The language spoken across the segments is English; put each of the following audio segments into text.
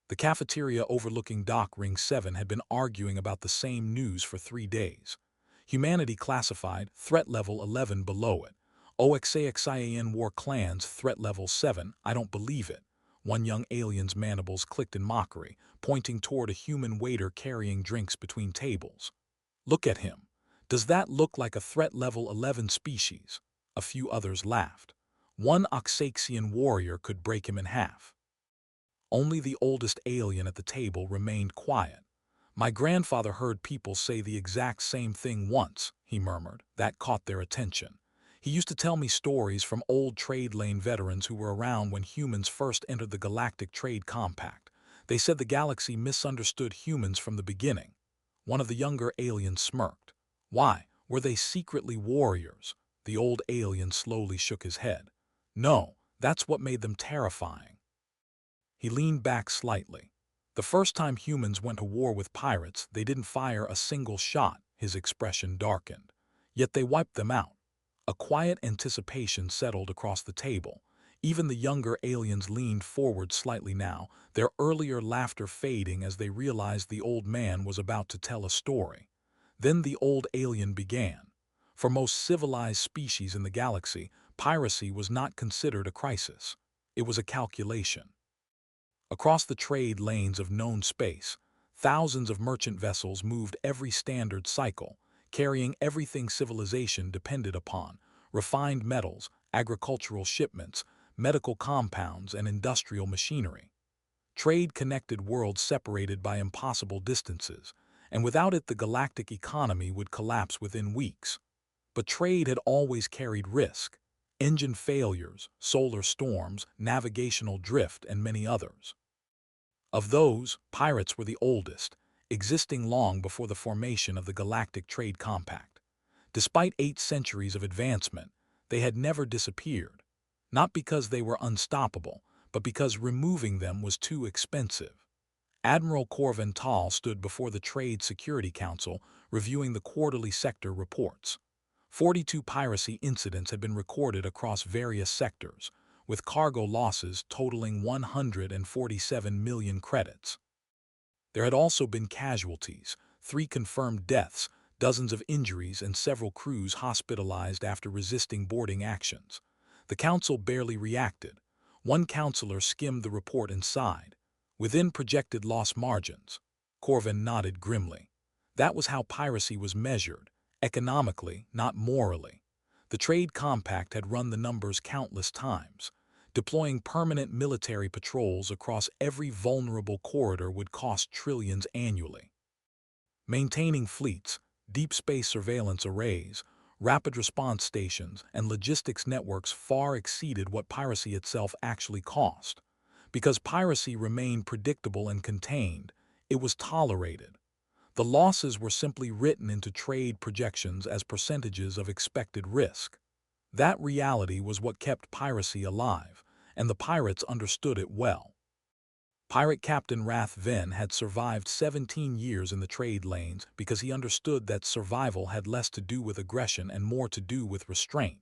The cafeteria overlooking Dock Ring 7 had been arguing about the same news for 3 days. Humanity classified, threat level 11 below it. OXAXIAN war clans, threat level 7, I don't believe it. One young alien's mandibles clicked in mockery, pointing toward a human waiter carrying drinks between tables. Look at him. Does that look like a threat level 11 species? A few others laughed. One Oxaxian warrior could break him in half. Only the oldest alien at the table remained quiet. My grandfather heard people say the exact same thing once, he murmured. That caught their attention. He used to tell me stories from old trade lane veterans who were around when humans first entered the Galactic Trade Compact. They said the galaxy misunderstood humans from the beginning. One of the younger aliens smirked. Why? Were they secretly warriors? The old alien slowly shook his head. No, that's what made them terrifying. He leaned back slightly. The first time humans went to war with pirates, they didn't fire a single shot. His expression darkened. Yet they wiped them out. A quiet anticipation settled across the table. Even the younger aliens leaned forward slightly now, their earlier laughter fading as they realized the old man was about to tell a story. Then the old alien began. For most civilized species in the galaxy, piracy was not considered a crisis. It was a calculation. Across the trade lanes of known space, thousands of merchant vessels moved every standard cycle, carrying everything civilization depended upon: refined metals, agricultural shipments, medical compounds, and industrial machinery. Trade connected worlds separated by impossible distances, and without it the galactic economy would collapse within weeks. But trade had always carried risk: engine failures, solar storms, navigational drift, and many others. Of those, pirates were the oldest, existing long before the formation of the Galactic Trade Compact. Despite 8 centuries of advancement, they had never disappeared, not because they were unstoppable, but because removing them was too expensive. Admiral Corvental stood before the Trade Security Council, reviewing the quarterly sector reports. 42 piracy incidents had been recorded across various sectors, with cargo losses totaling 147 million credits. There had also been casualties, 3 confirmed deaths, dozens of injuries, and several crews hospitalized after resisting boarding actions. The council barely reacted. One counselor skimmed the report and sighed. Within projected loss margins. Corvin nodded grimly. That was how piracy was measured, economically, not morally. The Trade Compact had run the numbers countless times. Deploying permanent military patrols across every vulnerable corridor would cost trillions annually. Maintaining fleets, deep space surveillance arrays, rapid response stations, and logistics networks far exceeded what piracy itself actually cost. Because piracy remained predictable and contained, it was tolerated. The losses were simply written into trade projections as percentages of expected risk. That reality was what kept piracy alive, and the pirates understood it well. Pirate Captain Rath Venn had survived 17 years in the trade lanes because he understood that survival had less to do with aggression and more to do with restraint.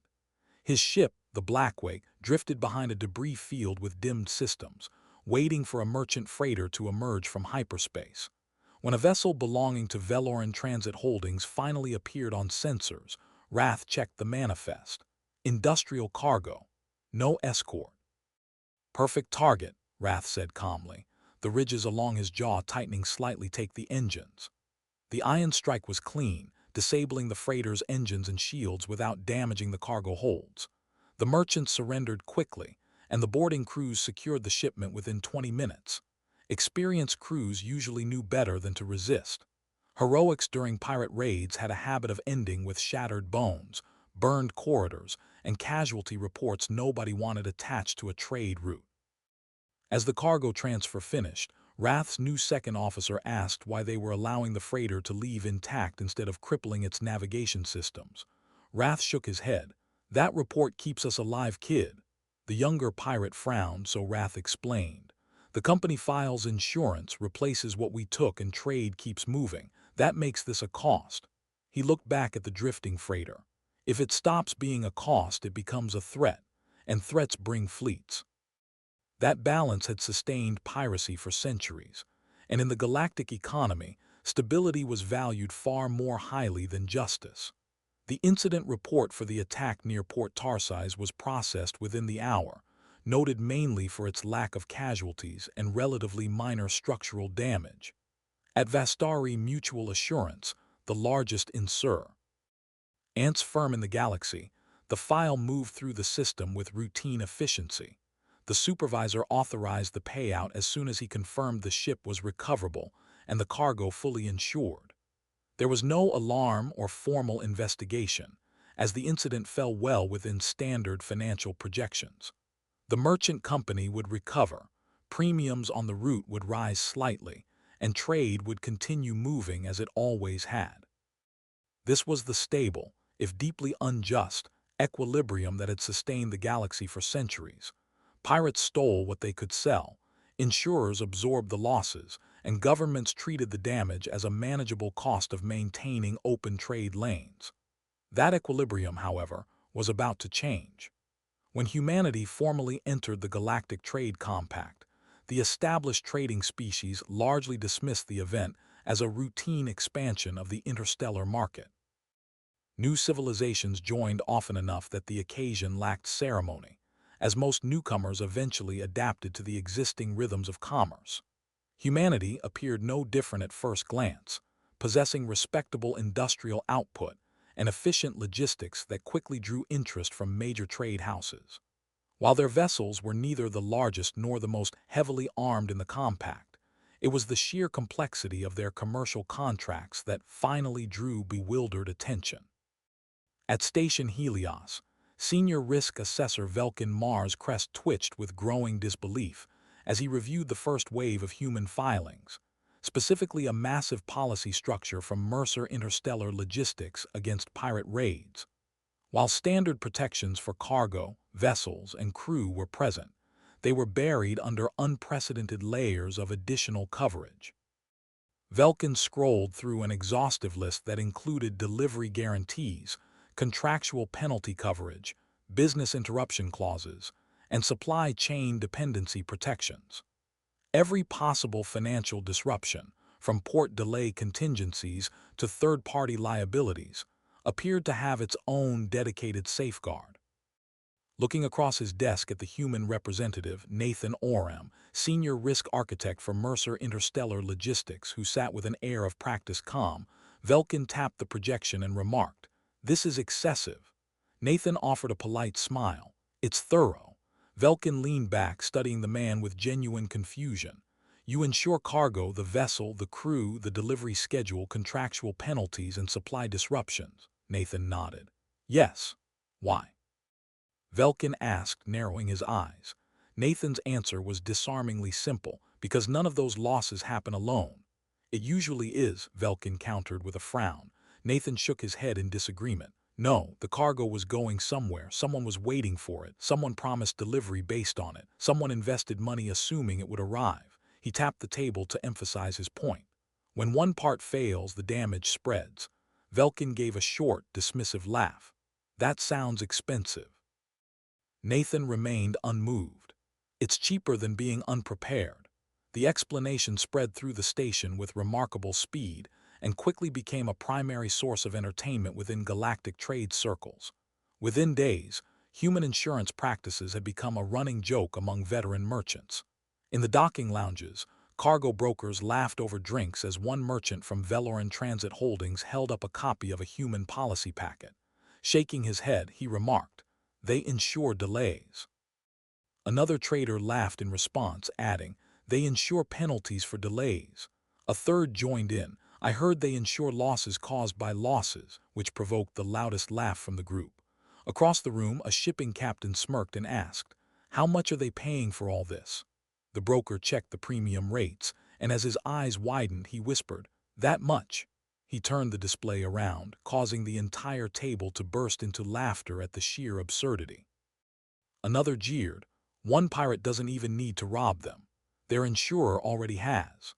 His ship, the Blackwake, drifted behind a debris field with dimmed systems, waiting for a merchant freighter to emerge from hyperspace. When a vessel belonging to Veloran Transit Holdings finally appeared on sensors, Rath checked the manifest. Industrial cargo. No escort. Perfect target, Rath said calmly, the ridges along his jaw tightening slightly. Take the engines. The ion strike was clean, disabling the freighter's engines and shields without damaging the cargo holds. The merchants surrendered quickly, and the boarding crews secured the shipment within 20 minutes. Experienced crews usually knew better than to resist. Heroics during pirate raids had a habit of ending with shattered bones, burned corridors, and casualty reports nobody wanted attached to a trade route. As the cargo transfer finished, Rath's new second officer asked why they were allowing the freighter to leave intact instead of crippling its navigation systems. Rath shook his head. That report keeps us alive, kid. The younger pirate frowned, so Rath explained. The company files insurance, replaces what we took, and trade keeps moving. That makes this a cost. He looked back at the drifting freighter. If it stops being a cost, it becomes a threat, and threats bring fleets. That balance had sustained piracy for centuries, and in the galactic economy, stability was valued far more highly than justice. The incident report for the attack near Port Tarsis was processed within the hour, noted mainly for its lack of casualties and relatively minor structural damage. At Vastari Mutual Assurance, the largest in Sur. Ant's firm in the galaxy, the file moved through the system with routine efficiency. The supervisor authorized the payout as soon as he confirmed the ship was recoverable and the cargo fully insured. There was no alarm or formal investigation, as the incident fell well within standard financial projections. The merchant company would recover, premiums on the route would rise slightly, and trade would continue moving as it always had. This was the stable, if deeply unjust, equilibrium that had sustained the galaxy for centuries. Pirates stole what they could sell, insurers absorbed the losses, and governments treated the damage as a manageable cost of maintaining open trade lanes. That equilibrium, however, was about to change. When humanity formally entered the Galactic Trade Compact, the established trading species largely dismissed the event as a routine expansion of the interstellar market. New civilizations joined often enough that the occasion lacked ceremony, as most newcomers eventually adapted to the existing rhythms of commerce. Humanity appeared no different at first glance, possessing respectable industrial output and efficient logistics that quickly drew interest from major trade houses. While their vessels were neither the largest nor the most heavily armed in the compact, it was the sheer complexity of their commercial contracts that finally drew bewildered attention. At Station Helios, Senior Risk Assessor Velkin Mars' crest twitched with growing disbelief as he reviewed the first wave of human filings, specifically a massive policy structure from Mercer Interstellar Logistics against pirate raids. While standard protections for cargo, vessels, and crew were present, they were buried under unprecedented layers of additional coverage. Velkin scrolled through an exhaustive list that included delivery guarantees, contractual penalty coverage, business interruption clauses, and supply chain dependency protections. Every possible financial disruption, from port delay contingencies to third-party liabilities, appeared to have its own dedicated safeguard. Looking across his desk at the human representative, Nathan Oram, senior risk architect for Mercer Interstellar Logistics, who sat with an air of practiced calm, Velkin tapped the projection and remarked, "This is excessive." Nathan offered a polite smile. "It's thorough." Velkin leaned back, studying the man with genuine confusion. "You insure cargo, the vessel, the crew, the delivery schedule, contractual penalties, and supply disruptions." Nathan nodded. "Yes." "Why?" Velkin asked, narrowing his eyes. Nathan's answer was disarmingly simple, because none of those losses happen alone. "It usually is," Velkin countered with a frown. Nathan shook his head in disagreement. "No, the cargo was going somewhere, someone was waiting for it, someone promised delivery based on it, someone invested money assuming it would arrive." He tapped the table to emphasize his point. "When one part fails, the damage spreads." Velkin gave a short, dismissive laugh. "That sounds expensive." Nathan remained unmoved. "It's cheaper than being unprepared." The explanation spread through the station with remarkable speed and quickly became a primary source of entertainment within galactic trade circles. Within days, human insurance practices had become a running joke among veteran merchants. In the docking lounges, cargo brokers laughed over drinks as one merchant from Veloran Transit Holdings held up a copy of a human policy packet. Shaking his head, he remarked, "They insure delays." Another trader laughed in response, adding, "They insure penalties for delays." A third joined in, "I heard they insure losses caused by losses," which provoked the loudest laugh from the group. Across the room, a shipping captain smirked and asked, "How much are they paying for all this?" The broker checked the premium rates, and as his eyes widened, he whispered, "That much." He turned the display around, causing the entire table to burst into laughter at the sheer absurdity. Another jeered, "One pirate doesn't even need to rob them. Their insurer already has."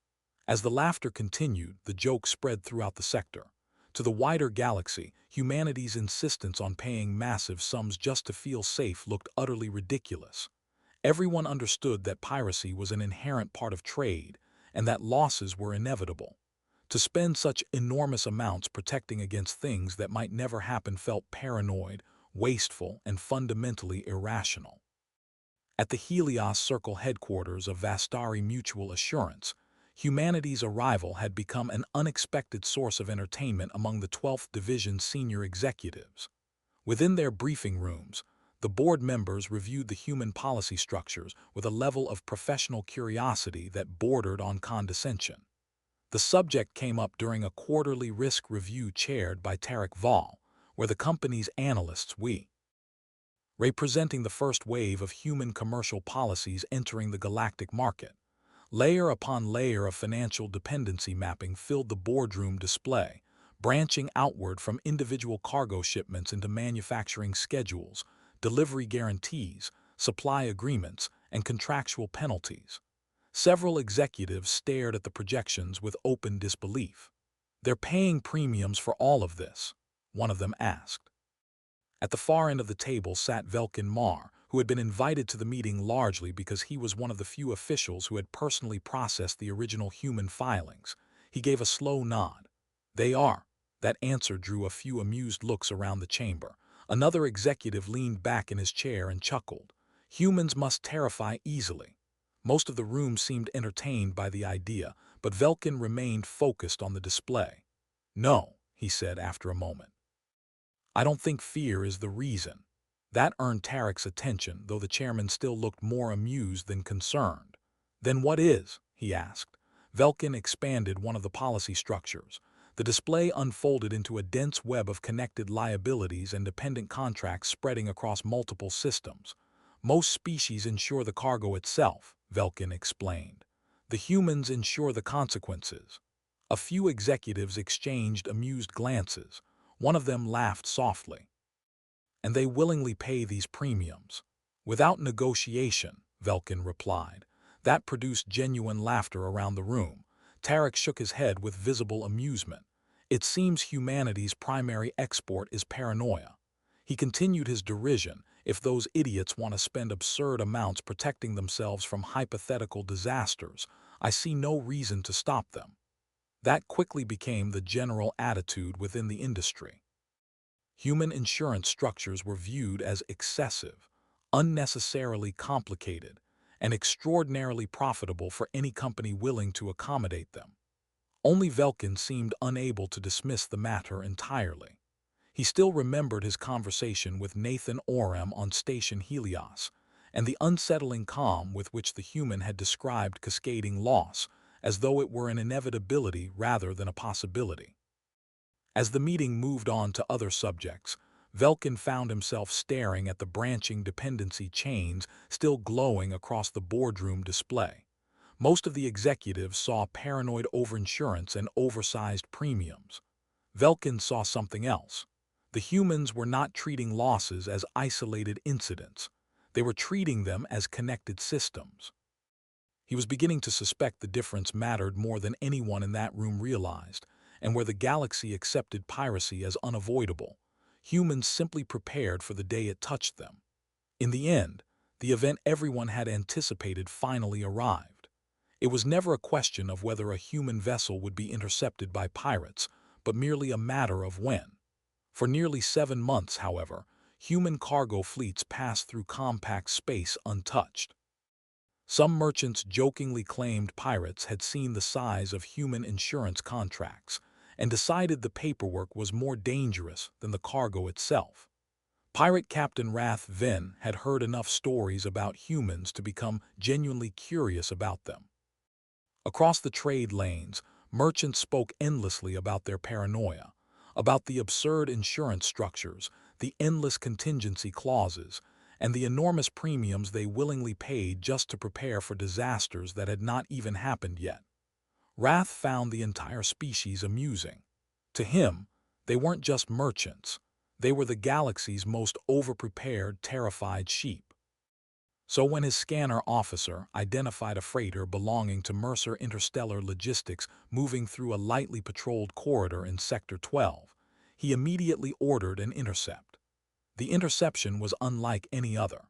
As the laughter continued, the joke spread throughout the sector. To the wider galaxy, humanity's insistence on paying massive sums just to feel safe looked utterly ridiculous. Everyone understood that piracy was an inherent part of trade and that losses were inevitable. To spend such enormous amounts protecting against things that might never happen felt paranoid, wasteful, and fundamentally irrational. At the Helios Circle headquarters of Vastari Mutual Assurance, humanity's arrival had become an unexpected source of entertainment among the 12th Division senior executives. Within their briefing rooms, the board members reviewed the human policy structures with a level of professional curiosity that bordered on condescension. The subject came up during a quarterly risk review chaired by Tarek Val, where the company's analysts representing the first wave of human commercial policies entering the galactic market. Layer upon layer of financial dependency mapping filled the boardroom display, branching outward from individual cargo shipments into manufacturing schedules, delivery guarantees, supply agreements, and contractual penalties. Several executives stared at the projections with open disbelief. "They're paying premiums for all of this?" one of them asked. At the far end of the table sat Velkin Mar, who had been invited to the meeting largely because he was one of the few officials who had personally processed the original human filings. He gave a slow nod. "They are." That answer drew a few amused looks around the chamber. Another executive leaned back in his chair and chuckled. "Humans must terrify easily." Most of the room seemed entertained by the idea, but Velkin remained focused on the display. "No," he said after a moment. "I don't think fear is the reason." That earned Tarek's attention, though the chairman still looked more amused than concerned. "Then what is?" he asked. Velkin expanded one of the policy structures. The display unfolded into a dense web of connected liabilities and dependent contracts spreading across multiple systems. "Most species insure the cargo itself," Velkin explained. "The humans insure the consequences." A few executives exchanged amused glances. One of them laughed softly. "And they willingly pay these premiums." "Without negotiation," Velkin replied. That produced genuine laughter around the room. Tarek shook his head with visible amusement. "It seems humanity's primary export is paranoia." He continued his derision. "If those idiots want to spend absurd amounts protecting themselves from hypothetical disasters, I see no reason to stop them." That quickly became the general attitude within the industry. Human insurance structures were viewed as excessive, unnecessarily complicated, and extraordinarily profitable for any company willing to accommodate them. Only Velkin seemed unable to dismiss the matter entirely. He still remembered his conversation with Nathan Orem on Station Helios, and the unsettling calm with which the human had described cascading loss, as though it were an inevitability rather than a possibility. As the meeting moved on to other subjects, Velkin found himself staring at the branching dependency chains still glowing across the boardroom display. Most of the executives saw paranoid overinsurance and oversized premiums. Velkin saw something else. The humans were not treating losses as isolated incidents. They were treating them as connected systems. He was beginning to suspect the difference mattered more than anyone in that room realized, and where the galaxy accepted piracy as unavoidable, humans simply prepared for the day it touched them. In the end, the event everyone had anticipated finally arrived. It was never a question of whether a human vessel would be intercepted by pirates, but merely a matter of when. For nearly 7 months, however, human cargo fleets passed through compact space untouched. Some merchants jokingly claimed pirates had seen the size of human insurance contracts and decided the paperwork was more dangerous than the cargo itself. Pirate Captain Rath Venn had heard enough stories about humans to become genuinely curious about them. Across the trade lanes, merchants spoke endlessly about their paranoia, about the absurd insurance structures, the endless contingency clauses, and the enormous premiums they willingly paid just to prepare for disasters that had not even happened yet. Rath found the entire species amusing. To him, they weren't just merchants. They were the galaxy's most overprepared, terrified sheep. So when his scanner officer identified a freighter belonging to Mercer Interstellar Logistics moving through a lightly patrolled corridor in Sector 12, he immediately ordered an intercept. The interception was unlike any other.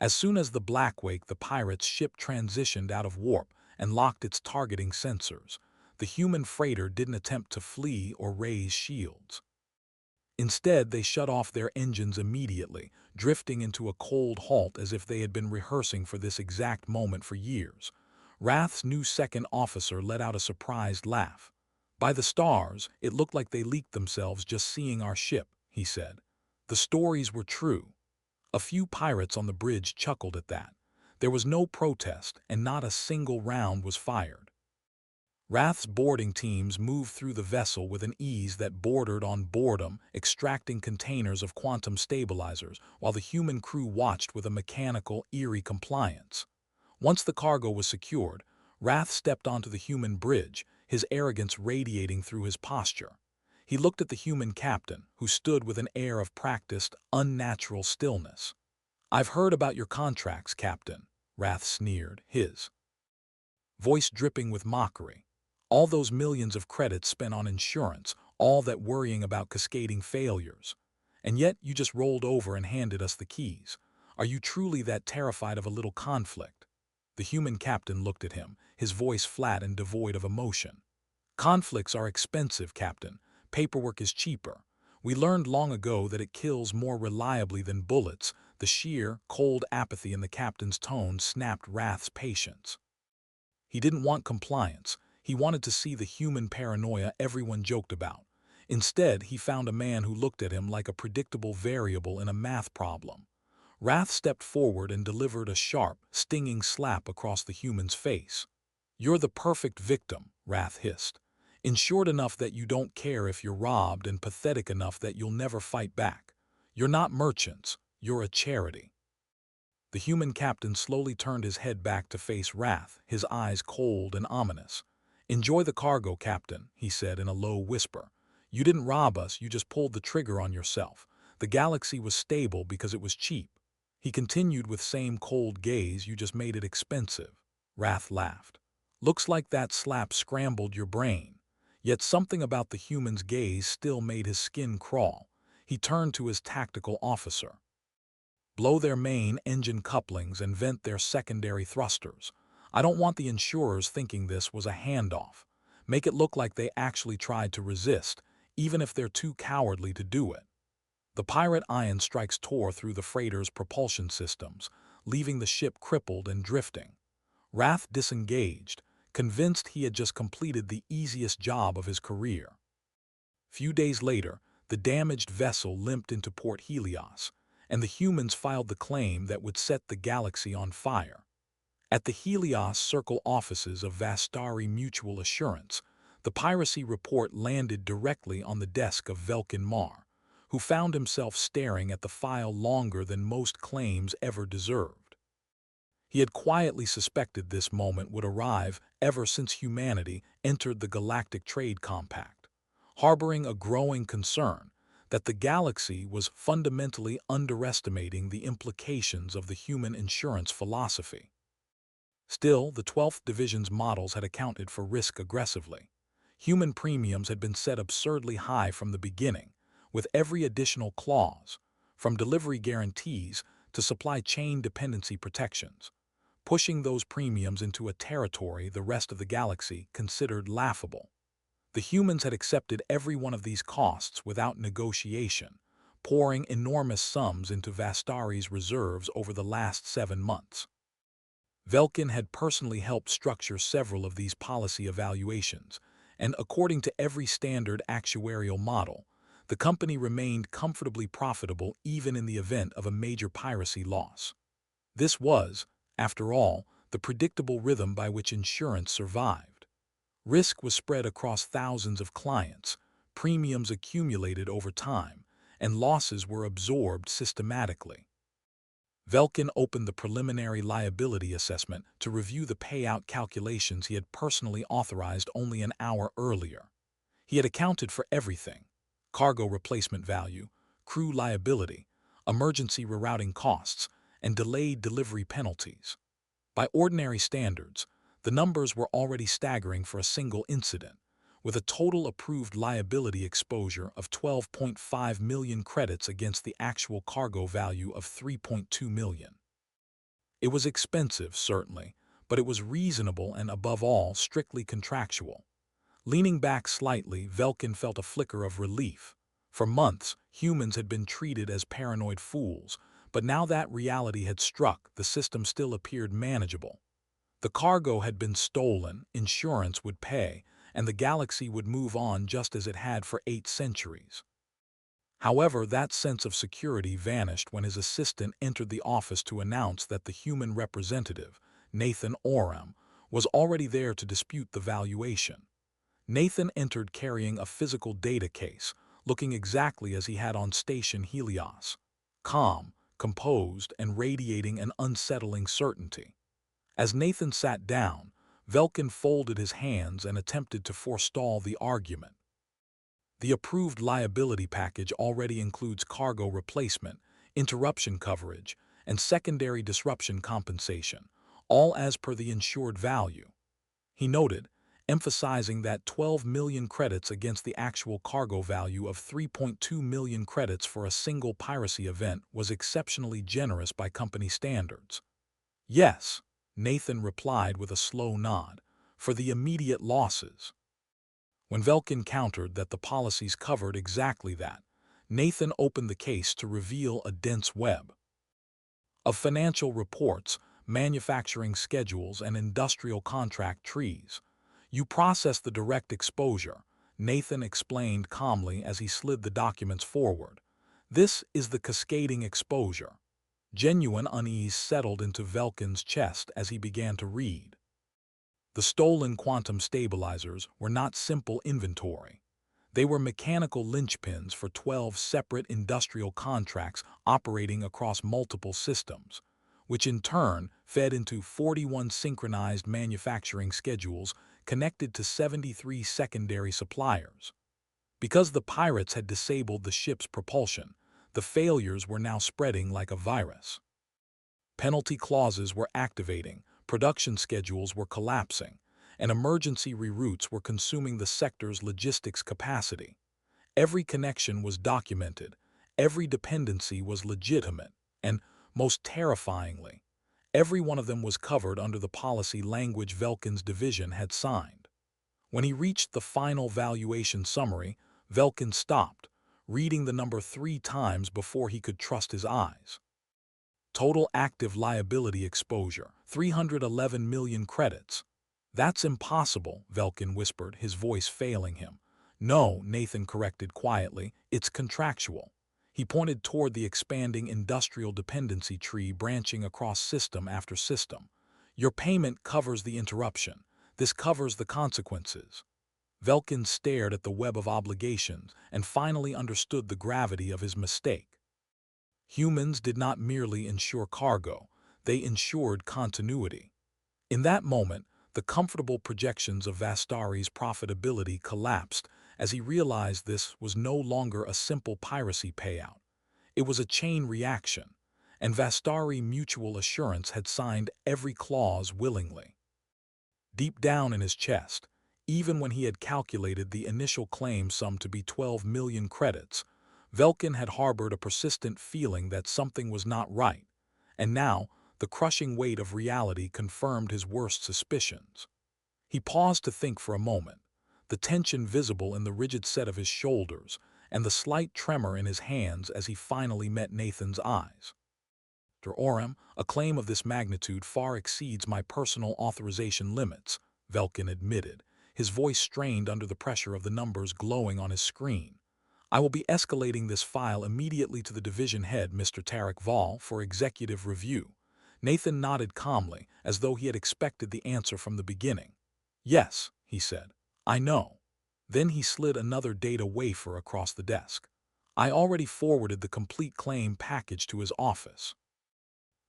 As soon as the Blackwake, the pirates' ship transitioned out of warp and locked its targeting sensors, the human freighter didn't attempt to flee or raise shields. Instead, they shut off their engines immediately, drifting into a cold halt as if they had been rehearsing for this exact moment for years. Wrath's new second officer let out a surprised laugh. "By the stars, it looked like they leaked themselves just seeing our ship," he said. The stories were true. A few pirates on the bridge chuckled at that. There was no protest, and not a single round was fired. Wrath's boarding teams moved through the vessel with an ease that bordered on boredom, extracting containers of quantum stabilizers, while the human crew watched with a mechanical, eerie compliance. Once the cargo was secured, Wrath stepped onto the human bridge, his arrogance radiating through his posture. He looked at the human captain, who stood with an air of practiced, unnatural stillness. "I've heard about your contracts, Captain," Wrath sneered, his voice dripping with mockery. "All those millions of credits spent on insurance, all that worrying about cascading failures. And yet you just rolled over and handed us the keys. Are you truly that terrified of a little conflict?" The human captain looked at him, his voice flat and devoid of emotion. "Conflicts are expensive, Captain. Paperwork is cheaper. We learned long ago that it kills more reliably than bullets." The sheer, cold apathy in the captain's tone snapped Wrath's patience. He didn't want compliance. He wanted to see the human paranoia everyone joked about. Instead, he found a man who looked at him like a predictable variable in a math problem. Wrath stepped forward and delivered a sharp, stinging slap across the human's face. "You're the perfect victim," Wrath hissed. "Insured enough that you don't care if you're robbed and pathetic enough that you'll never fight back. You're not merchants, you're a charity." The human captain slowly turned his head back to face Wrath, his eyes cold and ominous. "Enjoy the cargo, Captain," he said in a low whisper. "You didn't rob us, you just pulled the trigger on yourself. The Galaxy was stable because it was cheap." He continued with same cold gaze, "You just made it expensive." Wrath laughed. "Looks like that slap scrambled your brain." Yet something about the human's gaze still made his skin crawl. He turned to his tactical officer. "Blow their main engine couplings and vent their secondary thrusters. I don't want the insurers thinking this was a handoff. Make it look like they actually tried to resist, even if they're too cowardly to do it." The pirate ion strikes tore through the freighter's propulsion systems, leaving the ship crippled and drifting. Wrath disengaged, convinced he had just completed the easiest job of his career. Few days later, the damaged vessel limped into Port Helios, and the humans filed the claim that would set the Galaxy on fire. At the Helios Circle offices of Vastari Mutual Assurance, the piracy report landed directly on the desk of Velkin Mar, who found himself staring at the file longer than most claims ever deserved. He had quietly suspected this moment would arrive ever since humanity entered the Galactic Trade Compact, harboring a growing concern that the Galaxy was fundamentally underestimating the implications of the human insurance philosophy. Still, the 12th Division's models had accounted for risk aggressively. Human premiums had been set absurdly high from the beginning, with every additional clause, from delivery guarantees to supply chain dependency protections, pushing those premiums into a territory the rest of the Galaxy considered laughable. The humans had accepted every one of these costs without negotiation, pouring enormous sums into Vastari's reserves over the last 7 months. Velkin had personally helped structure several of these policy evaluations, and according to every standard actuarial model, the company remained comfortably profitable even in the event of a major piracy loss. This was, after all, the predictable rhythm by which insurance survived. Risk was spread across thousands of clients, premiums accumulated over time, and losses were absorbed systematically. Velkin opened the preliminary liability assessment to review the payout calculations he had personally authorized only an hour earlier. He had accounted for everything: cargo replacement value, crew liability, emergency rerouting costs, and delayed delivery penalties. By ordinary standards, the numbers were already staggering for a single incident, with a total approved liability exposure of 12.5 million credits against the actual cargo value of 3.2 million. It was expensive, certainly, but it was reasonable and, above all, strictly contractual. Leaning back slightly, Velkin felt a flicker of relief. For months, humans had been treated as paranoid fools, but now that reality had struck, the system still appeared manageable. The cargo had been stolen, insurance would pay, and the galaxy would move on just as it had for 8 centuries. However, that sense of security vanished when his assistant entered the office to announce that the human representative, Nathan Oram, was already there to dispute the valuation. Nathan entered carrying a physical data case, looking exactly as he had on Station Helios. Calm, composed, and radiating an unsettling certainty. As Nathan sat down, Velkin folded his hands and attempted to forestall the argument. The approved liability package already includes cargo replacement, interruption coverage, and secondary disruption compensation, all as per the insured value. He noted, emphasizing that 12 million credits against the actual cargo value of 3.2 million credits for a single piracy event was exceptionally generous by company standards. Yes, Nathan replied with a slow nod, for the immediate losses. When Velkin countered that the policies covered exactly that, Nathan opened the case to reveal a dense web of financial reports, manufacturing schedules, and industrial contract trees. You process the direct exposure, Nathan explained calmly as he slid the documents forward. This is the cascading exposure. Genuine unease settled into Velkin's chest as he began to read. The stolen quantum stabilizers were not simple inventory. They were mechanical linchpins for 12 separate industrial contracts operating across multiple systems, which in turn fed into 41 synchronized manufacturing schedules connected to 73 secondary suppliers. Because the pirates had disabled the ship's propulsion, the failures were now spreading like a virus. Penalty clauses were activating, production schedules were collapsing, and emergency reroutes were consuming the sector's logistics capacity. Every connection was documented, every dependency was legitimate, and, most terrifyingly, every one of them was covered under the policy language Velkin's division had signed. When he reached the final valuation summary, Velkin stopped, reading the number 3 times before he could trust his eyes. Total active liability exposure, 311 million credits. That's impossible, Velkin whispered, his voice failing him. No, Nathan corrected quietly, it's contractual. He pointed toward the expanding industrial dependency tree branching across system after system. Your payment covers the interruption. This covers the consequences. Velkin stared at the web of obligations and finally understood the gravity of his mistake. Humans did not merely insure cargo, they ensured continuity. In that moment, the comfortable projections of Vastari's profitability collapsed as he realized this was no longer a simple piracy payout. It was a chain reaction, and Vastari Mutual Assurance had signed every clause willingly. Deep down in his chest, even when he had calculated the initial claim sum to be 12 million credits, Velkin had harbored a persistent feeling that something was not right, and now the crushing weight of reality confirmed his worst suspicions. He paused to think for a moment, the tension visible in the rigid set of his shoulders and the slight tremor in his hands as he finally met Nathan's eyes. Mr. Oram, a claim of this magnitude far exceeds my personal authorization limits, Velkin admitted, his voice strained under the pressure of the numbers glowing on his screen. I will be escalating this file immediately to the division head, Mr. Tarek Val, for executive review. Nathan nodded calmly, as though he had expected the answer from the beginning. Yes, he said, I know. Then he slid another data wafer across the desk. I already forwarded the complete claim package to his office.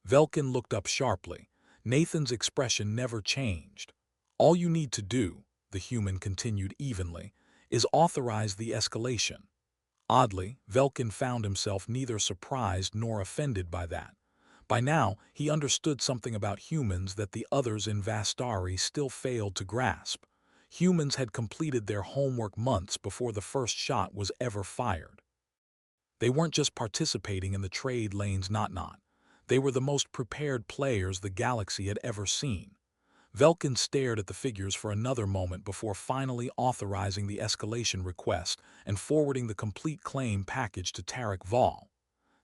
Velkin looked up sharply. Nathan's expression never changed. All you need to do, the human continued evenly, is authorize the escalation. Oddly, Velkin found himself neither surprised nor offended by that. By now, he understood something about humans that the others in Vastari still failed to grasp. Humans had completed their homework months before the first shot was ever fired. They weren't just participating in the trade lanes not. They were the most prepared players the galaxy had ever seen. Velkin stared at the figures for another moment before finally authorizing the escalation request and forwarding the complete claim package to Tarek Val.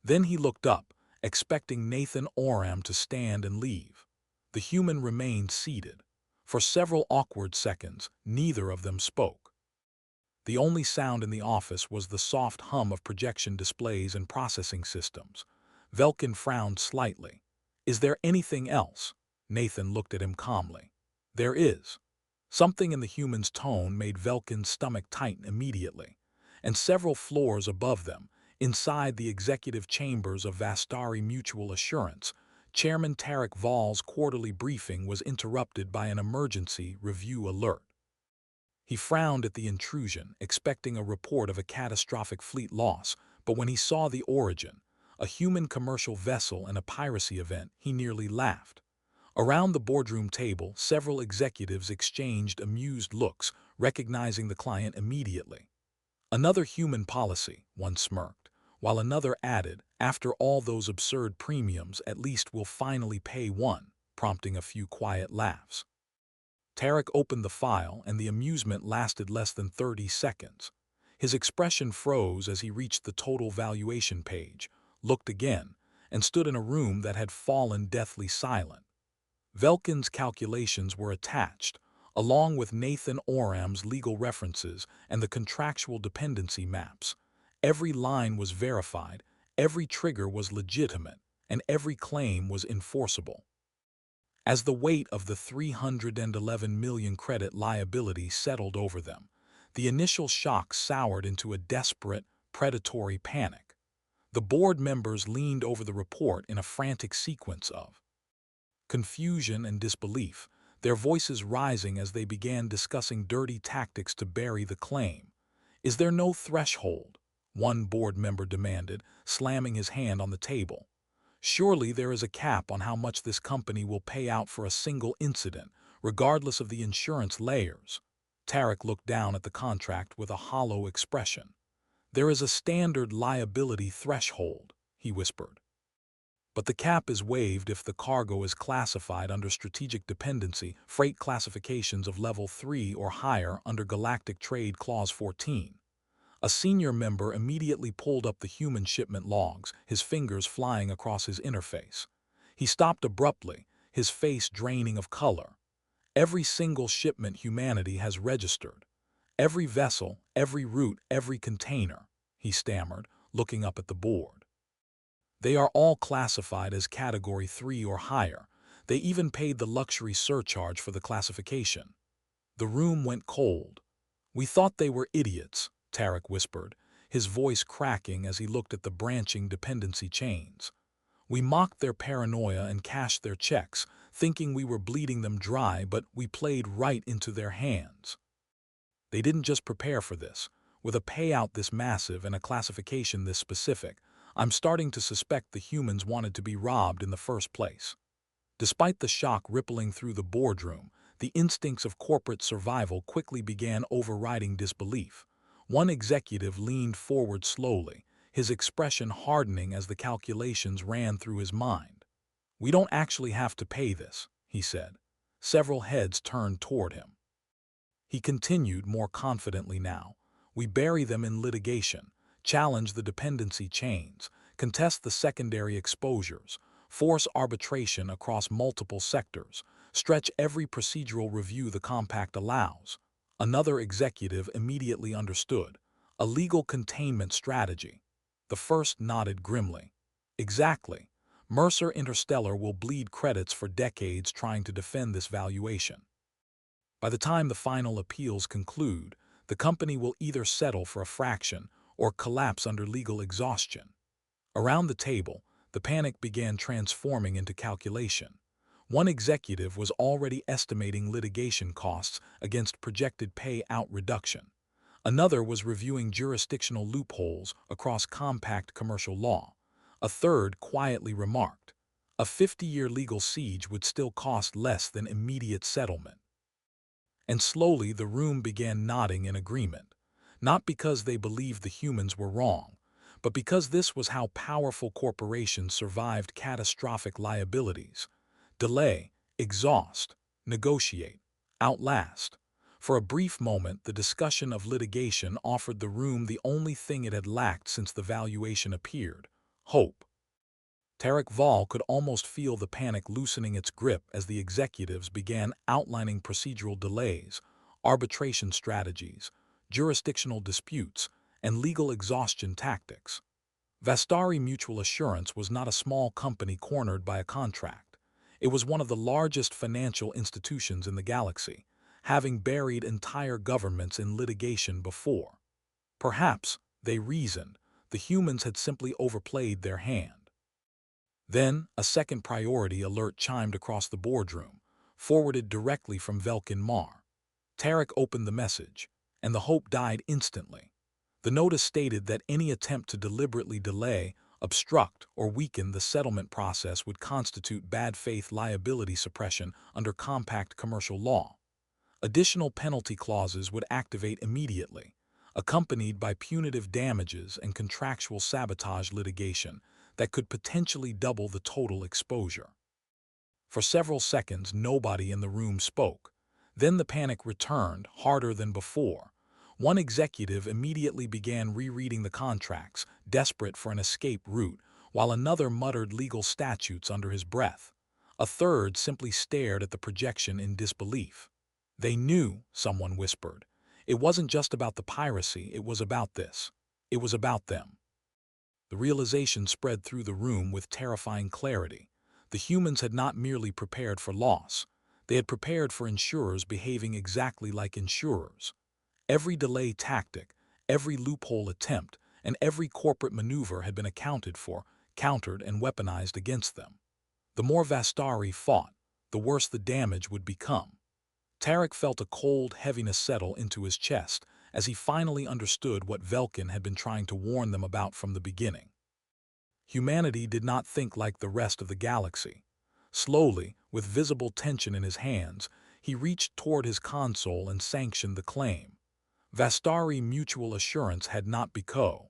Then he looked up, expecting Nathan Oram to stand and leave. The human remained seated. For several awkward seconds, neither of them spoke. The only sound in the office was the soft hum of projection displays and processing systems. Velkin frowned slightly. "Is there anything else?" Nathan looked at him calmly. "There is." Something in the human's tone made Velkin's stomach tighten immediately. And several floors above them, inside the executive chambers of Vastari Mutual Assurance, Chairman Tarek Val's quarterly briefing was interrupted by an emergency review alert. He frowned at the intrusion, expecting a report of a catastrophic fleet loss, but when he saw the origin, a human commercial vessel and a piracy event, he nearly laughed. Around the boardroom table, several executives exchanged amused looks, recognizing the client immediately. "Another human policy," one smirked, while another added, "After all those absurd premiums, at least we'll finally pay one," prompting a few quiet laughs. Tarek opened the file, and the amusement lasted less than 30 seconds. His expression froze as he reached the total valuation page, looked again, and stood in a room that had fallen deathly silent. Velkin's calculations were attached, along with Nathan Oram's legal references and the contractual dependency maps. Every line was verified, every trigger was legitimate, and every claim was enforceable. As the weight of the 311 million credit liability settled over them, the initial shock soured into a desperate, predatory panic. The board members leaned over the report in a frantic sequence of confusion and disbelief, their voices rising as they began discussing dirty tactics to bury the claim. "Is there no threshold?" one board member demanded, slamming his hand on the table. "Surely there is a cap on how much this company will pay out for a single incident, regardless of the insurance layers." Tarek looked down at the contract with a hollow expression. "There is a standard liability threshold," he whispered. "But the cap is waived if the cargo is classified under strategic dependency, freight classifications of level 3 or higher under Galactic Trade Clause 14. A senior member immediately pulled up the human shipment logs, his fingers flying across his interface. He stopped abruptly, his face draining of color. "Every single shipment humanity has registered. Every vessel, every route, every container," he stammered, looking up at the board. "They are all classified as Category 3 or higher. They even paid the luxury surcharge for the classification." The room went cold. "We thought they were idiots," Tarek whispered, his voice cracking as he looked at the branching dependency chains. "We mocked their paranoia and cashed their checks, thinking we were bleeding them dry, but we played right into their hands. They didn't just prepare for this. With a payout this massive and a classification this specific, I'm starting to suspect the humans wanted to be robbed in the first place." Despite the shock rippling through the boardroom, the instincts of corporate survival quickly began overriding disbelief. One executive leaned forward slowly, his expression hardening as the calculations ran through his mind. "We don't actually have to pay this," he said. Several heads turned toward him. He continued more confidently now. "We bury them in litigation, challenge the dependency chains, contest the secondary exposures, force arbitration across multiple sectors, stretch every procedural review the compact allows." Another executive immediately understood. "A legal containment strategy." The first nodded grimly. "Exactly. Mercer Interstellar will bleed credits for decades trying to defend this valuation. By the time the final appeals conclude, the company will either settle for a fraction or collapse under legal exhaustion." Around the table, the panic began transforming into calculation. One executive was already estimating litigation costs against projected payout reduction. Another was reviewing jurisdictional loopholes across compact commercial law. A third quietly remarked, "A 50-year legal siege would still cost less than immediate settlement." And slowly the room began nodding in agreement, not because they believed the humans were wrong, But because this was how powerful corporations survived catastrophic liabilities: delay, exhaust, negotiate, outlast. For a brief moment, the discussion of litigation offered the room the only thing it had lacked since the valuation appeared: hope. Tarek Val could almost feel the panic loosening its grip as the executives began outlining procedural delays, arbitration strategies, jurisdictional disputes, and legal exhaustion tactics. Vastari Mutual Assurance was not a small company cornered by a contract. It was one of the largest financial institutions in the galaxy, having buried entire governments in litigation before. Perhaps, they reasoned, the humans had simply overplayed their hand. Then, a second priority alert chimed across the boardroom, forwarded directly from Velkin Mar. Tarek opened the message, and the hope died instantly. The notice stated that any attempt to deliberately delay, obstruct, or weaken the settlement process would constitute bad faith liability suppression under compact commercial law. Additional penalty clauses would activate immediately, accompanied by punitive damages and contractual sabotage litigation that could potentially double the total exposure. For several seconds, nobody in the room spoke. Then the panic returned, harder than before. One executive immediately began rereading the contracts, desperate for an escape route, while another muttered legal statutes under his breath. A third simply stared at the projection in disbelief. They knew, someone whispered. It wasn't just about the piracy, it was about this. It was about them. The realization spread through the room with terrifying clarity. The humans had not merely prepared for loss. They had prepared for insurers behaving exactly like insurers. Every delay tactic, every loophole attempt, and every corporate maneuver had been accounted for, countered, and weaponized against them. The more Vastari fought, the worse the damage would become. Tarek felt a cold heaviness settle into his chest as he finally understood what Velkin had been trying to warn them about from the beginning. Humanity did not think like the rest of the galaxy. Slowly, with visible tension in his hands, he reached toward his console and sanctioned the claim. Vastari Mutual Assurance had not become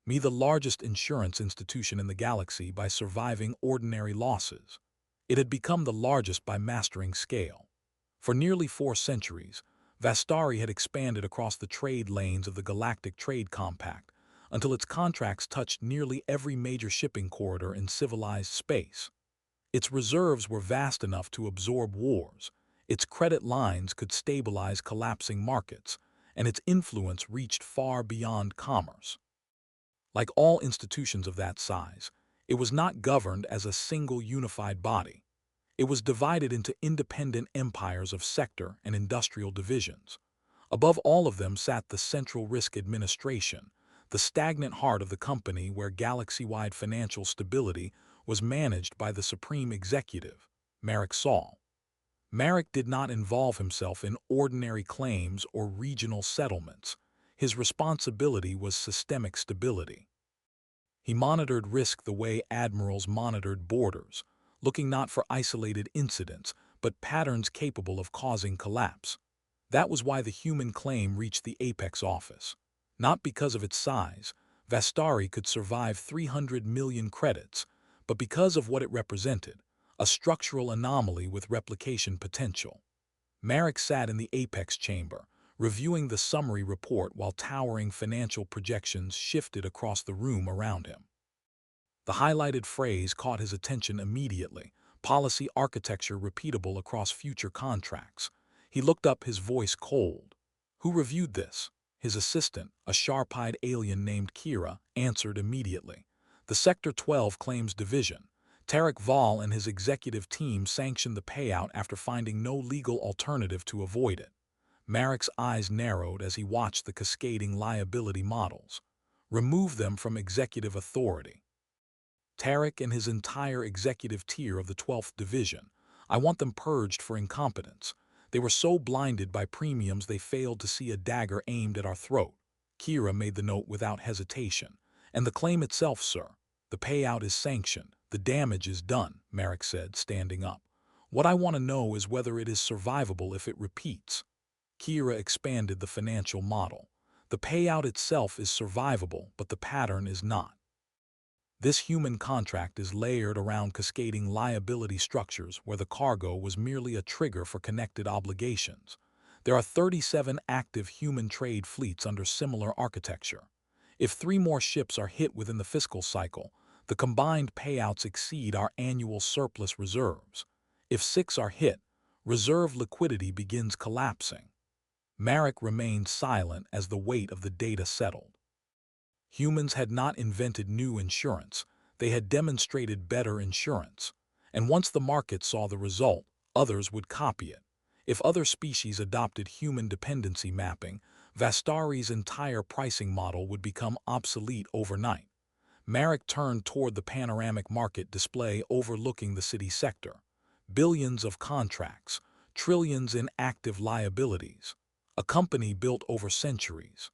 the largest insurance institution in the galaxy by surviving ordinary losses. It had become the largest by mastering scale. For nearly 4 centuries, Vastari had expanded across the trade lanes of the Galactic Trade Compact until its contracts touched nearly every major shipping corridor in civilized space. Its reserves were vast enough to absorb wars, its credit lines could stabilize collapsing markets, and its influence reached far beyond commerce. Like all institutions of that size, it was not governed as a single unified body. It was divided into independent empires of sector and industrial divisions. Above all of them sat the Central Risk Administration, the stagnant heart of the company where galaxy-wide financial stability was managed by the Supreme Executive, Marek Saul. Marek did not involve himself in ordinary claims or regional settlements. His responsibility was systemic stability. He monitored risk the way admirals monitored borders, looking not for isolated incidents, but patterns capable of causing collapse. That was why the human claim reached the Apex office. Not because of its size, Vastari could survive 300 million credits, but because of what it represented, a structural anomaly with replication potential. Marek sat in the Apex chamber, reviewing the summary report while towering financial projections shifted across the room around him. The highlighted phrase caught his attention immediately: policy architecture repeatable across future contracts. He looked up, his voice cold. Who reviewed this? His assistant, a sharp-eyed alien named Kira, answered immediately. The Sector 12 Claims Division. Tarek Val and his executive team sanctioned the payout after finding no legal alternative to avoid it. Marek's eyes narrowed as he watched the cascading liability models. Remove them from executive authority. Tarek and his entire executive tier of the 12th Division. I want them purged for incompetence. They were so blinded by premiums they failed to see a dagger aimed at our throat. Kira made the note without hesitation. And the claim itself, sir. The payout is sanctioned. The damage is done, Marek said, standing up. What I want to know is whether it is survivable if it repeats. Kira expanded the financial model. The payout itself is survivable, but the pattern is not. This human contract is layered around cascading liability structures where the cargo was merely a trigger for connected obligations. There are 37 active human trade fleets under similar architecture. If 3 more ships are hit within the fiscal cycle, the combined payouts exceed our annual surplus reserves. If 6 are hit, reserve liquidity begins collapsing. Marek remained silent as the weight of the data settled. Humans had not invented new insurance, they had demonstrated better insurance. And once the market saw the result, others would copy it. If other species adopted human dependency mapping, Vastari's entire pricing model would become obsolete overnight. Marek turned toward the panoramic market display overlooking the city sector. Billions of contracts, trillions in active liabilities. A company built over centuries.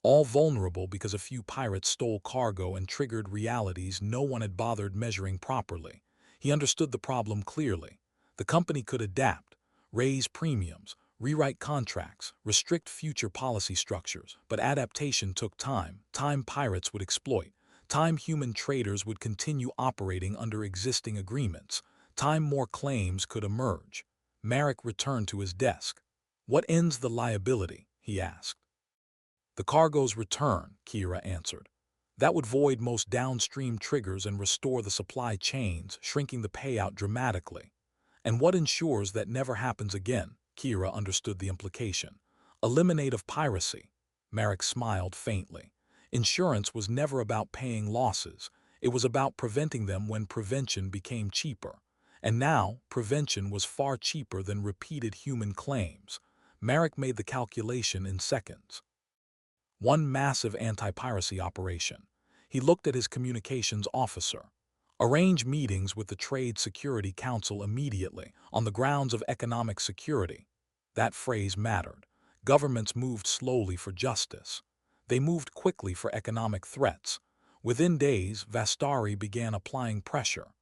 All vulnerable because a few pirates stole cargo and triggered realities no one had bothered measuring properly. He understood the problem clearly. The company could adapt, raise premiums, rewrite contracts, restrict future policy structures, but adaptation took time. Time pirates would exploit. Time human traders would continue operating under existing agreements. Time more claims could emerge. Marek returned to his desk. "What ends the liability?" he asked. "The cargo's return," Kira answered. "That would void most downstream triggers and restore the supply chains, shrinking the payout dramatically." "And what ensures that never happens again?" Kira understood the implication. "Eliminate of piracy." Marek smiled faintly. Insurance was never about paying losses. It was about preventing them when prevention became cheaper. And now, prevention was far cheaper than repeated human claims. Marek made the calculation in seconds. One massive anti-piracy operation. He looked at his communications officer. "Arrange meetings with the Trade Security Council immediately, on the grounds of economic security." That phrase mattered. Governments moved slowly for justice. They moved quickly for economic threats. Within days, Vastari began applying pressure.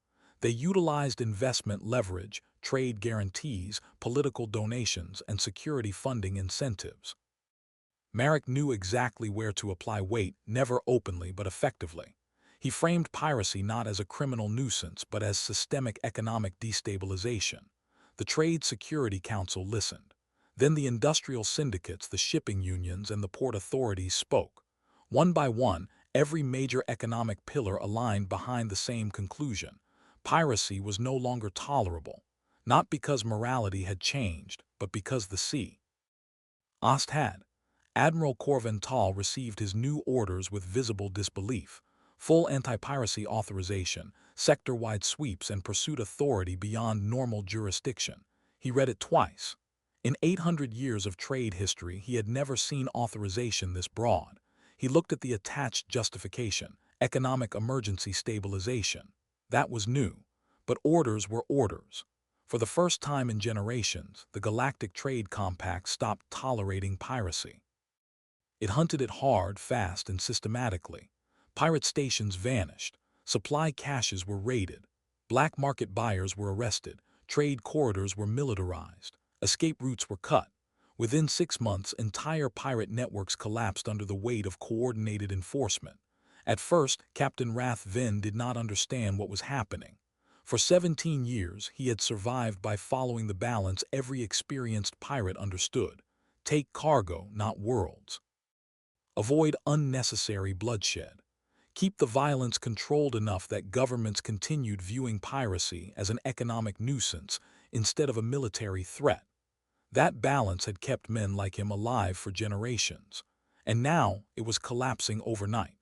They utilized investment leverage, trade guarantees, political donations, and security funding incentives. Marek knew exactly where to apply weight, never openly but effectively. He framed piracy not as a criminal nuisance but as systemic economic destabilization. The Trade Security Council listened. Then the industrial syndicates, the shipping unions, and the port authorities spoke. One by one, every major economic pillar aligned behind the same conclusion. Piracy was no longer tolerable, not because morality had changed, but because the sea. Ost had. Admiral Corvental received his new orders with visible disbelief. Full anti-piracy authorization, sector-wide sweeps, and pursuit authority beyond normal jurisdiction. He read it twice. In 800 years of trade history, he had never seen authorization this broad. He looked at the attached justification, economic emergency stabilization. That was new. But orders were orders. For the first time in generations, the Galactic Trade Compact stopped tolerating piracy. It hunted it hard, fast, and systematically. Pirate stations vanished. Supply caches were raided. Black market buyers were arrested. Trade corridors were militarized. Escape routes were cut. Within 6 months, entire pirate networks collapsed under the weight of coordinated enforcement. At first, Captain Rath Venn did not understand what was happening. For 17 years, he had survived by following the balance every experienced pirate understood. Take cargo, not worlds. Avoid unnecessary bloodshed. Keep the violence controlled enough that governments continued viewing piracy as an economic nuisance instead of a military threat. That balance had kept men like him alive for generations. And now it was collapsing overnight.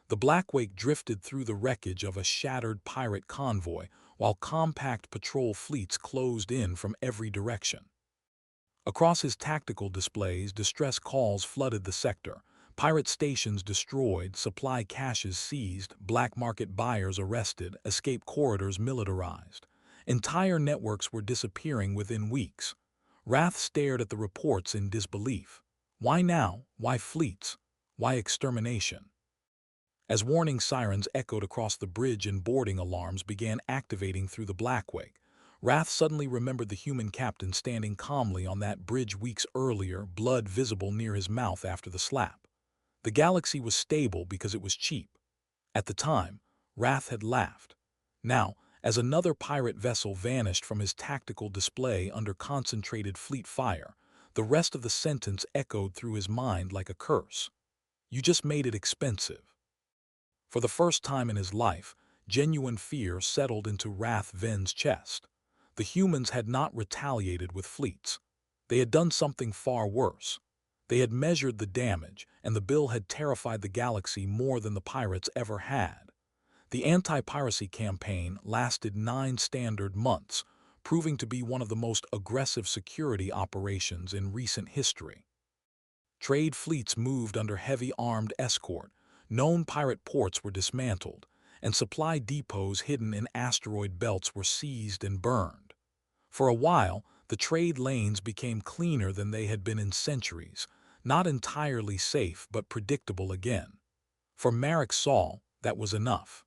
The Blackwake drifted through the wreckage of a shattered pirate convoy while compact patrol fleets closed in from every direction. Across his tactical displays, distress calls flooded the sector. Pirate stations destroyed, supply caches seized, black market buyers arrested, escape corridors militarized. Entire networks were disappearing within weeks. Rath stared at the reports in disbelief. Why now? Why fleets? Why extermination? As warning sirens echoed across the bridge and boarding alarms began activating through the Blackwake, Wrath suddenly remembered the human captain standing calmly on that bridge weeks earlier, blood visible near his mouth after the slap. The Galaxy was stable because it was cheap. At the time, Wrath had laughed. Now, as another pirate vessel vanished from his tactical display under concentrated fleet fire, the rest of the sentence echoed through his mind like a curse. You just made it expensive. For the first time in his life, genuine fear settled into Wrath Ven's chest. The humans had not retaliated with fleets. They had done something far worse. They had measured the damage, and the bill had terrified the Galaxy more than the pirates ever had. The anti-piracy campaign lasted 9 standard months, proving to be one of the most aggressive security operations in recent history. Trade fleets moved under heavy armed escort, known pirate ports were dismantled, and supply depots hidden in asteroid belts were seized and burned. For a while, the trade lanes became cleaner than they had been in centuries, not entirely safe but predictable again. For Marek Saul, that was enough.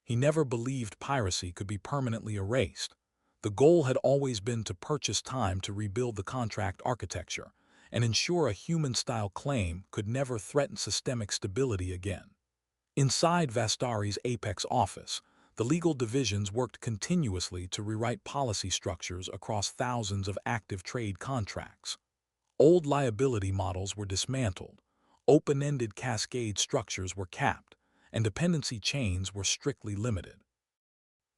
He never believed piracy could be permanently erased. The goal had always been to purchase time to rebuild the contract architecture and ensure a human-style claim could never threaten systemic stability again. Inside Vastari's Apex office, the legal divisions worked continuously to rewrite policy structures across thousands of active trade contracts. Old liability models were dismantled, open-ended cascade structures were capped, and dependency chains were strictly limited.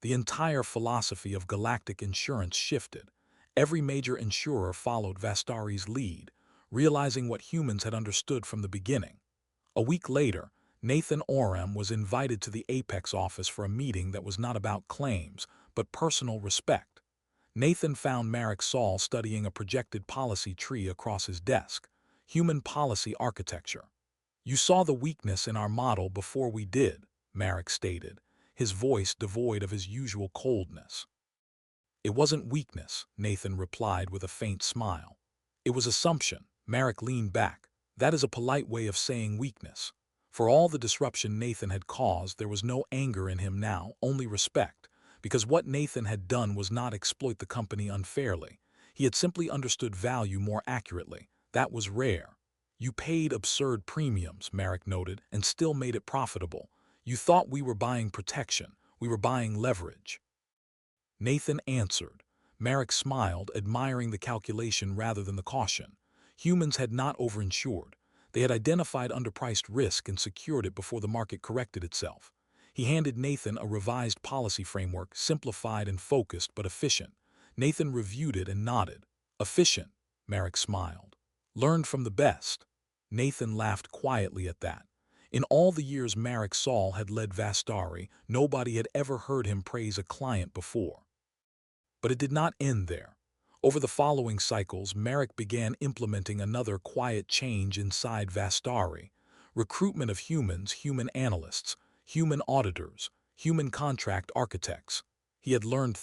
The entire philosophy of galactic insurance shifted. Every major insurer followed Vastari's lead, realizing what humans had understood from the beginning. A week later, Nathan Oram was invited to the Apex office for a meeting that was not about claims, but personal respect. Nathan found Marek Saul studying a projected policy tree across his desk. Human policy architecture. You saw the weakness in our model before we did, Marek stated, his voice devoid of his usual coldness. It wasn't weakness, Nathan replied with a faint smile. It was assumption. Marek leaned back. That is a polite way of saying weakness. For all the disruption Nathan had caused, there was no anger in him now, only respect, because what Nathan had done was not exploit the company unfairly. He had simply understood value more accurately. That was rare. You paid absurd premiums, Marek noted, and still made it profitable. You thought we were buying protection. We were buying leverage. Nathan answered. Marek smiled, admiring the calculation rather than the caution. Humans had not overinsured. They had identified underpriced risk and secured it before the market corrected itself. He handed Nathan a revised policy framework, simplified and focused but efficient. Nathan reviewed it and nodded. Efficient, Marek smiled. Learned from the best. Nathan laughed quietly at that. In all the years Marek Saul had led Vastari, nobody had ever heard him praise a client before. But it did not end there. Over the following cycles, Marek began implementing another quiet change inside Vastari. Recruitment of humans, human analysts, human auditors, human contract architects. He had learned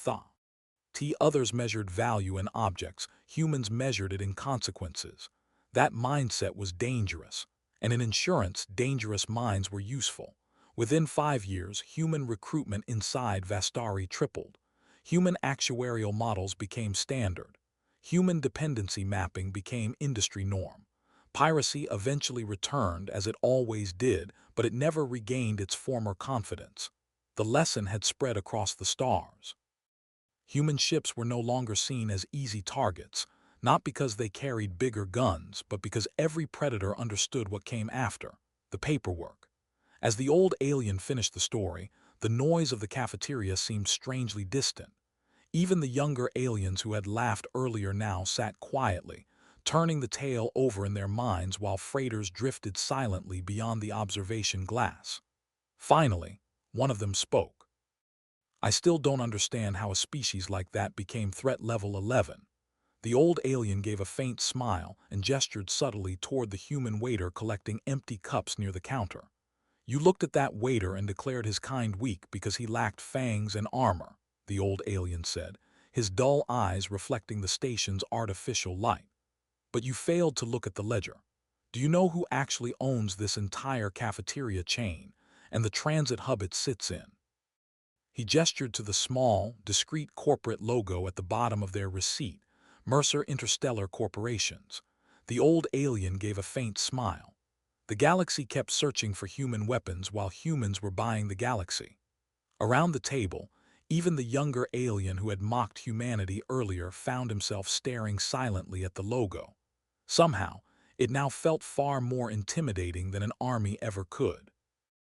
others measured value in objects, humans measured it in consequences. That mindset was dangerous, and in insurance, dangerous minds were useful. Within 5 years, human recruitment inside Vastari tripled. Human actuarial models became standard. Human dependency mapping became industry norm. Piracy eventually returned, as it always did, but it never regained its former confidence. The lesson had spread across the stars. Human ships were no longer seen as easy targets, not because they carried bigger guns, but because every predator understood what came after, the paperwork. As the old alien finished the story, the noise of the cafeteria seemed strangely distant. Even the younger aliens who had laughed earlier now sat quietly, turning the tale over in their minds while freighters drifted silently beyond the observation glass. Finally, one of them spoke. I still don't understand how a species like that became threat level 11. The old alien gave a faint smile and gestured subtly toward the human waiter collecting empty cups near the counter. You looked at that waiter and declared his kind weak because he lacked fangs and armor, the old alien said, his dull eyes reflecting the station's artificial light. But you failed to look at the ledger. Do you know who actually owns this entire cafeteria chain and the transit hub it sits in? He gestured to the small, discreet corporate logo at the bottom of their receipt, Mercer Interstellar Corporations. The old alien gave a faint smile. The galaxy kept searching for human weapons while humans were buying the galaxy. Around the table, even the younger alien who had mocked humanity earlier found himself staring silently at the logo. Somehow, it now felt far more intimidating than an army ever could.